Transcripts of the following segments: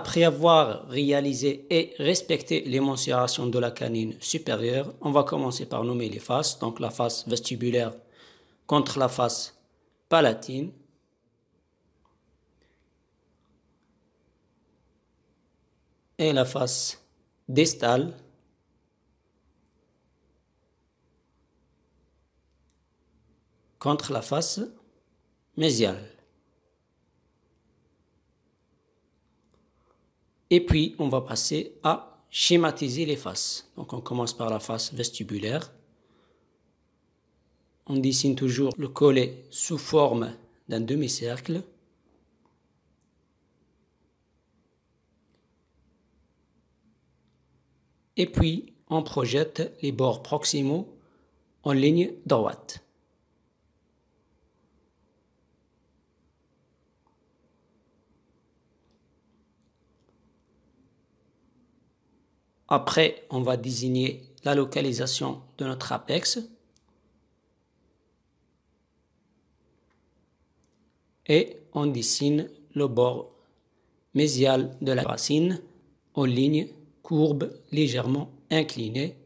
Après avoir réalisé et respecté les mensurations de la canine supérieure, on va commencer par nommer les faces. Donc la face vestibulaire contre la face palatine. Et la face distale contre la face mésiale. Et puis, on va passer à schématiser les faces. Donc, on commence par la face vestibulaire. On dessine toujours le collet sous forme d'un demi-cercle. Et puis, on projette les bords proximaux en ligne droite. Après, on va désigner la localisation de notre apex. Et on dessine le bord mésial de la racine en ligne courbe légèrement inclinée.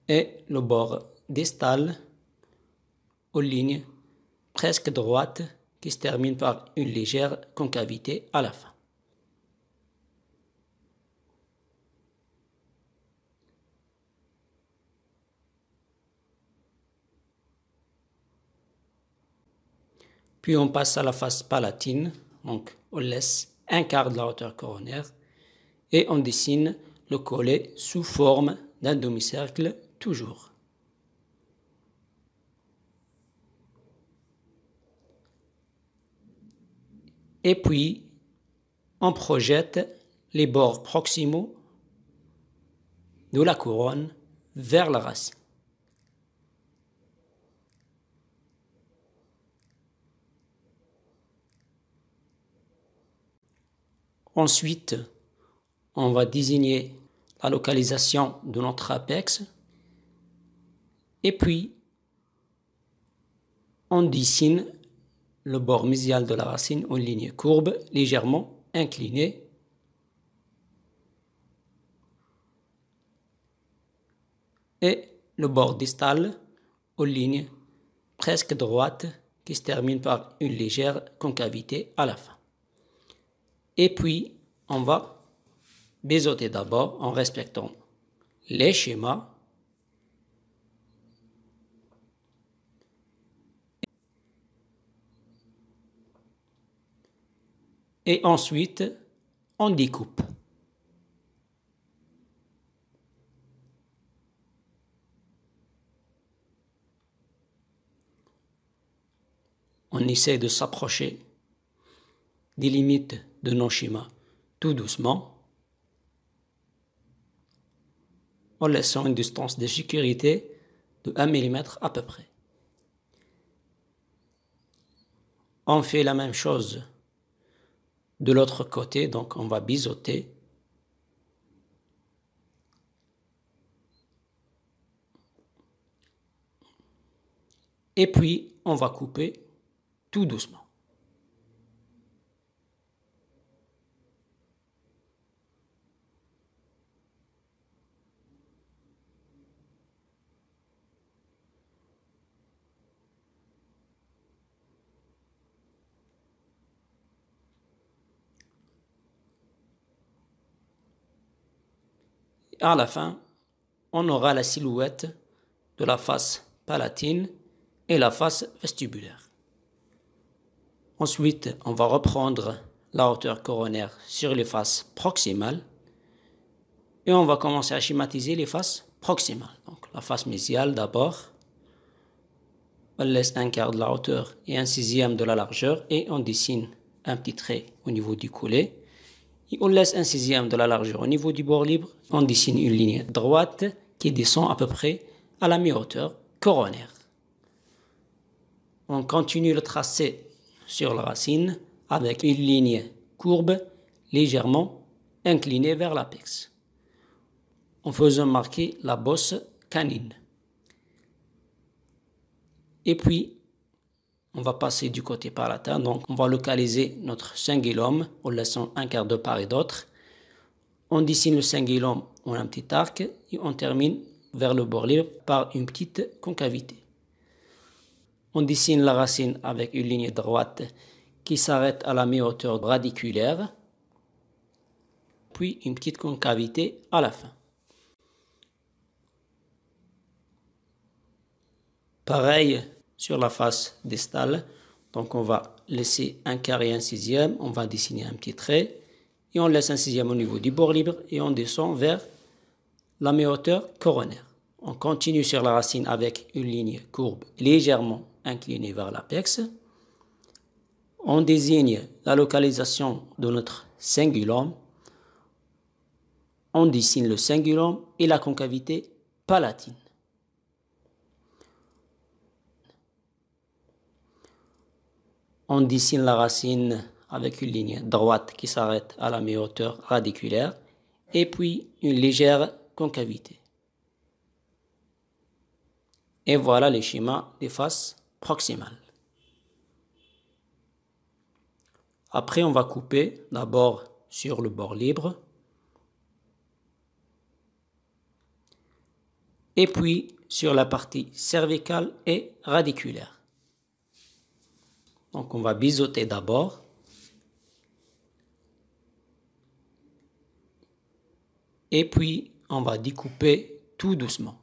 Et le bord distal aux lignes presque droites qui se termine par une légère concavité à la fin. Puis on passe à la face palatine, donc on laisse un quart de la hauteur coronaire et on dessine le collet sous forme d'un demi-cercle toujours. Et puis, on projette les bords proximaux de la couronne vers la racine. Ensuite, on va désigner la localisation de notre apex et puis on dessine le bord mésial de la racine en ligne courbe légèrement inclinée. Et le bord distal aux lignes presque droites qui se termine par une légère concavité à la fin. Et puis, on va biseauter d'abord en respectant les schémas. Et ensuite, on découpe. On essaie de s'approcher des limites de nos schémas tout doucement, en laissant une distance de sécurité de 1 mm à peu près. On fait la même chose de l'autre côté, donc on va biseauter. Et puis, on va couper tout doucement. À la fin, on aura la silhouette de la face palatine et la face vestibulaire. Ensuite, on va reprendre la hauteur coronaire sur les faces proximales et on va commencer à schématiser les faces proximales. Donc la face mésiale d'abord, on laisse un quart de la hauteur et un sixième de la largeur et on dessine un petit trait au niveau du collet. Et on laisse un sixième de la largeur au niveau du bord libre. On dessine une ligne droite qui descend à peu près à la mi-hauteur coronaire. On continue le tracé sur la racine avec une ligne courbe légèrement inclinée vers l'apex, en faisant marquer la bosse canine. Et puis, on va passer du côté palatin. Donc, on va localiser notre cingulum en laissant un quart de part et d'autre. On dessine le cingulum en un petit arc et on termine vers le bord libre par une petite concavité. On dessine la racine avec une ligne droite qui s'arrête à la mi-hauteur radiculaire, puis une petite concavité à la fin. Pareil sur la face distale, donc on va laisser un quart et un sixième, on va dessiner un petit trait et on laisse un sixième au niveau du bord libre et on descend vers la mi-hauteur coronaire. On continue sur la racine avec une ligne courbe légèrement inclinée vers l'apex. On désigne la localisation de notre cingulum. On dessine le cingulum et la concavité palatine. On dessine la racine avec une ligne droite qui s'arrête à la mi-hauteur radiculaire et puis une légère concavité. Et voilà le schéma des faces proximales. Après, on va couper d'abord sur le bord libre et puis sur la partie cervicale et radiculaire. Donc, on va biseauter d'abord. Et puis, on va découper tout doucement.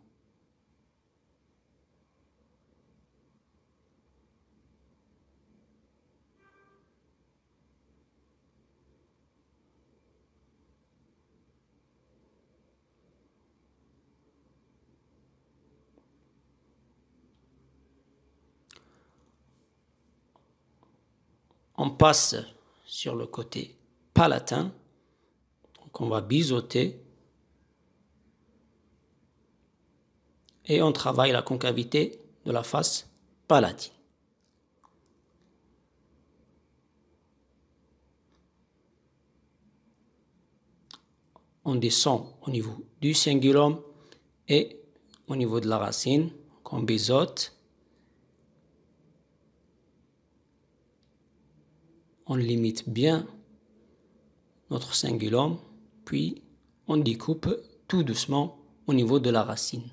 On passe sur le côté palatin. Donc, on va biseauter. Et on travaille la concavité de la face palatine. On descend au niveau du cingulum et au niveau de la racine. Donc, on biseaute. On limite bien notre cingulum, puis on découpe tout doucement au niveau de la racine.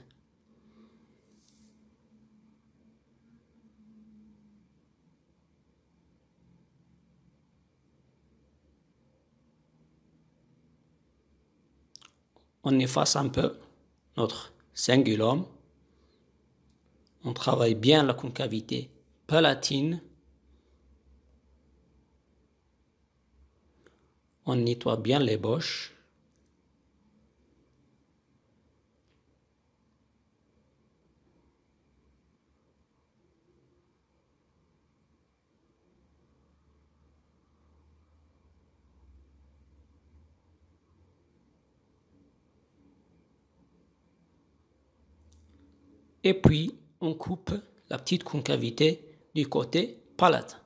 On efface un peu notre cingulum. On travaille bien la concavité palatine. On nettoie bien les poches. Et puis, on coupe la petite concavité du côté palatin.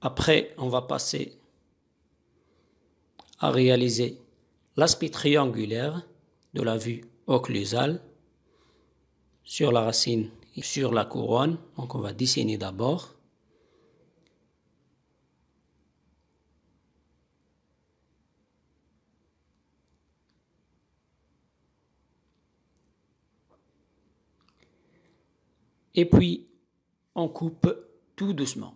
Après, on va passer à réaliser l'aspect triangulaire de la vue occlusale sur la racine et sur la couronne. Donc, on va dessiner d'abord. Et puis, on coupe tout doucement.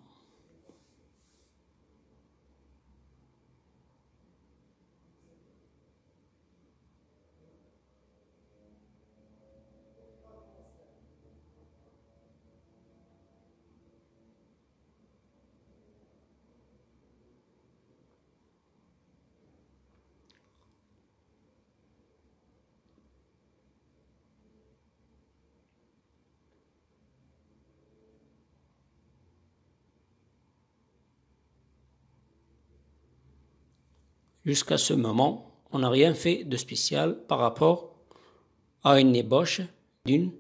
Jusqu'à ce moment, on n'a rien fait de spécial par rapport à une ébauche d'une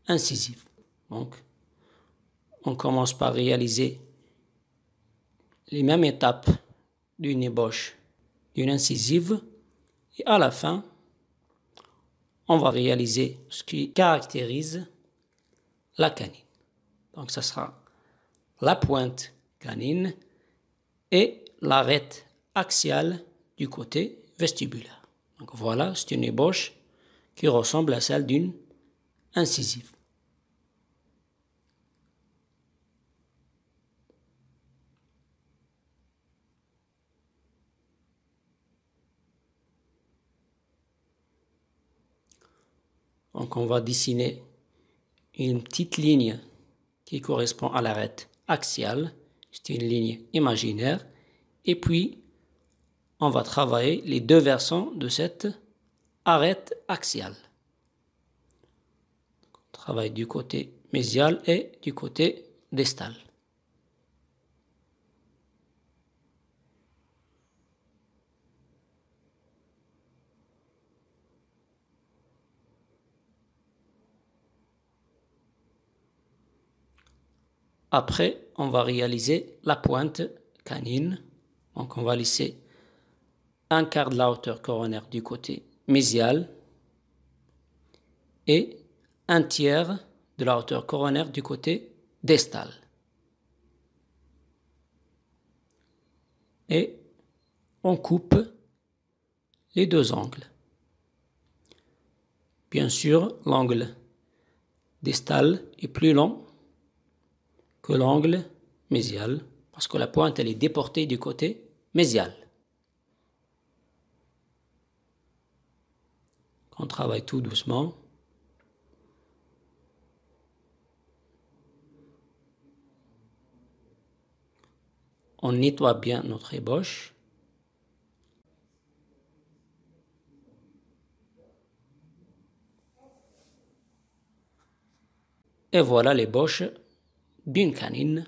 incisive. Donc, on commence par réaliser les mêmes étapes d'une ébauche d'une incisive et à la fin, on va réaliser ce qui caractérise la canine. Donc, ça sera la pointe canine et l'arête axiale du côté vestibulaire. Donc voilà, c'est une ébauche qui ressemble à celle d'une incisive. Donc on va dessiner une petite ligne qui correspond à l'arête axiale. C'est une ligne imaginaire. Et puis, on va travailler les deux versants de cette arête axiale. On travaille du côté mésial et du côté distal. Après, on va réaliser la pointe canine. Donc, on va laisser un quart de la hauteur coronaire du côté mésial et un tiers de la hauteur coronaire du côté distal. Et on coupe les deux angles. Bien sûr, l'angle distal est plus long que l'angle mésial parce que la pointe elle est déportée du côté mésial. On travaille tout doucement. On nettoie bien notre ébauche. Et voilà l'ébauche d'une canine